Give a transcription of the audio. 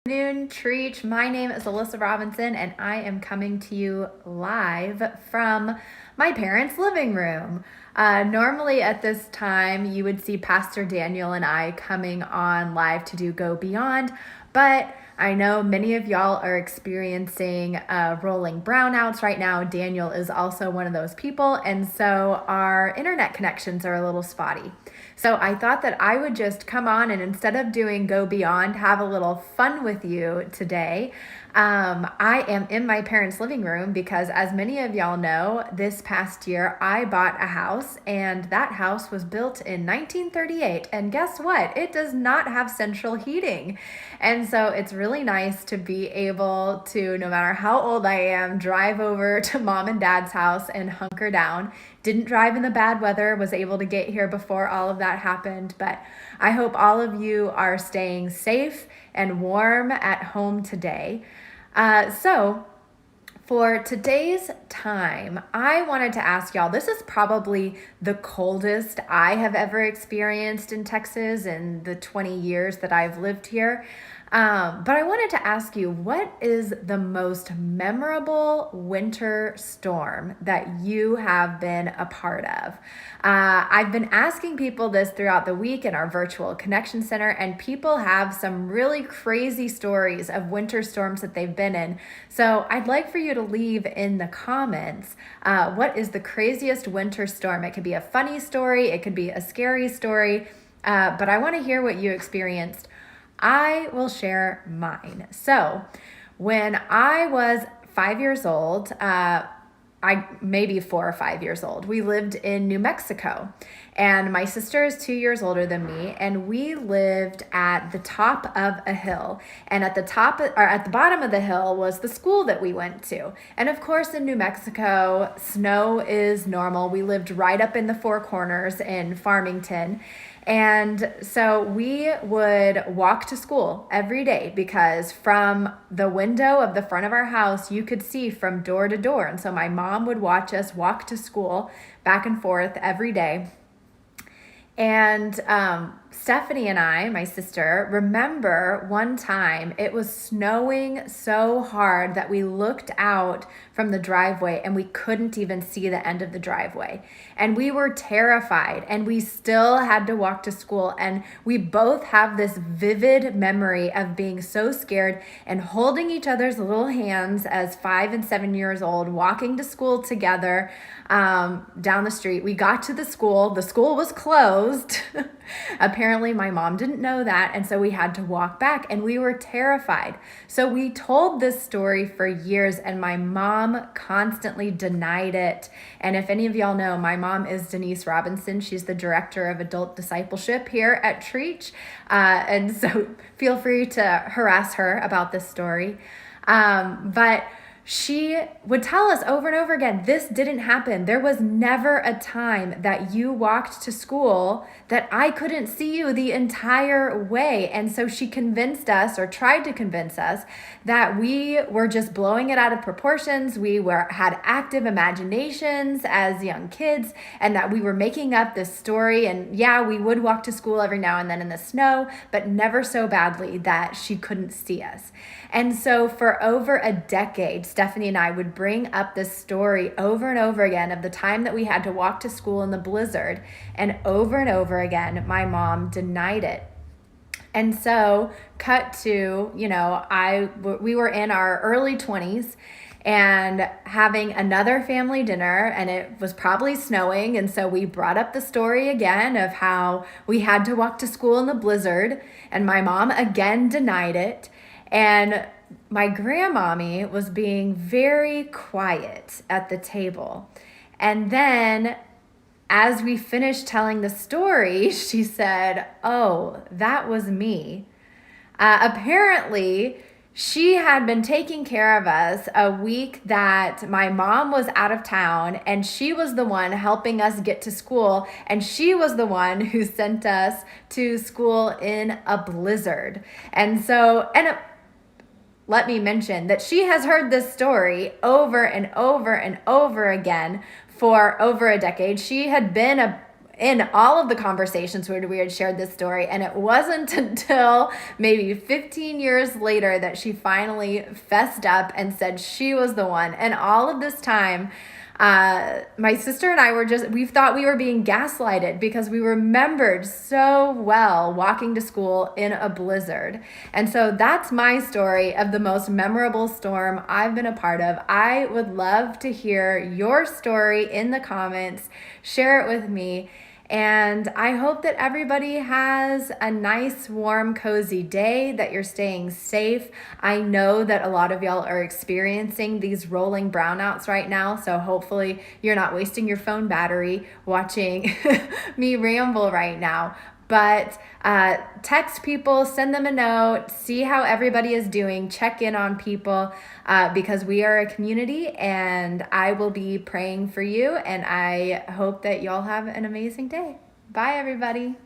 Afternoon, Treach. My name is Alyssa Robinson, and I am coming to you live from my parents' living room. Normally, at this time, you would see Pastor Daniel and I coming on live to do Go Beyond, but I know many of y'all are experiencing rolling brownouts right now. Daniel is also one of those people, and so our internet connections are a little spotty. So I thought that I would just come on and instead of doing Go Beyond, have a little fun with you today. I am in my parents' living room because, as many of y'all know, this past year I bought a house, and that house was built in 1938. And guess what? It does not have central heating. And so it's really nice to be able to, no matter how old I am, drive over to mom and dad's house and hunker down. Didn't drive in the bad weather, was able to get here before all of that happened. But I hope all of you are staying safe and warm at home today. So for today's time, I wanted to ask y'all, this is probably the coldest I have ever experienced in Texas in the 20 years that I've lived here. But I wanted to ask you, what is the most memorable winter storm that you have been a part of? I've been asking people this throughout the week in our virtual connection center, and people have some really crazy stories of winter storms that they've been in. So I'd like for you to leave in the comments, what is the craziest winter storm? It could be a funny story, it could be a scary story, but I want to hear what you experienced. I will share mine. So when I was 5 years old, I maybe 4 or 5 years old, we lived in New Mexico, and my sister is 2 years older than me, and we lived at the top of a hill, and at the bottom of the hill was the school that we went to. And of course, in New Mexico, snow is normal. We lived right up in the Four Corners in Farmington. And so we would walk to school every day because from the window of the front of our house, you could see from door to door. And so my mom would watch us walk to school back and forth every day. And Stephanie and I, my sister, remember one time it was snowing so hard that we looked out from the driveway and we couldn't even see the end of the driveway. And we were terrified, and we still had to walk to school. And we both have this vivid memory of being so scared and holding each other's little hands as 5 and 7 years old, walking to school together down the street. We got to the school was closed. Apparently my mom didn't know that, and so we had to walk back, and we were terrified. So we told this story for years, and my mom constantly denied it. And if any of y'all know, my mom is Denise Robinson. She's the director of adult discipleship here at Treach, and so feel free to harass her about this story. But she would tell us over and over again, this didn't happen. There was never a time that you walked to school that I couldn't see you the entire way. And so she convinced us, or tried to convince us, that we were just blowing it out of proportions. We had active imaginations as young kids, and that we were making up this story. And yeah, we would walk to school every now and then in the snow, but never so badly that she couldn't see us. And so for over a decade, Stephanie and I would bring up this story over and over again of the time that we had to walk to school in the blizzard. And over again, my mom denied it. And so cut to, we were in our early 20s and having another family dinner, and it was probably snowing. And so we brought up the story again of how we had to walk to school in the blizzard, and my mom again denied it. And my grandmommy was being very quiet at the table. And then as we finished telling the story, she said, "Oh, that was me." Apparently, she had been taking care of us a week that my mom was out of town, and she was the one helping us get to school, and she was the one who sent us to school in a blizzard. And so, let me mention that she has heard this story over and over and over again for over a decade. She had been in all of the conversations where we had shared this story. And it wasn't until maybe 15 years later that she finally fessed up and said she was the one. And all of this time, my sister and I we thought we were being gaslighted because we remembered so well walking to school in a blizzard. And so that's my story of the most memorable storm I've been a part of. I would love to hear your story in the comments. Share it with me. And I hope that everybody has a nice, warm, cozy day, that you're staying safe. I know that a lot of y'all are experiencing these rolling brownouts right now, so hopefully you're not wasting your phone battery watching me ramble right now. But text people, send them a note, see how everybody is doing, check in on people because we are a community, and I will be praying for you, and I hope that y'all have an amazing day. Bye, everybody.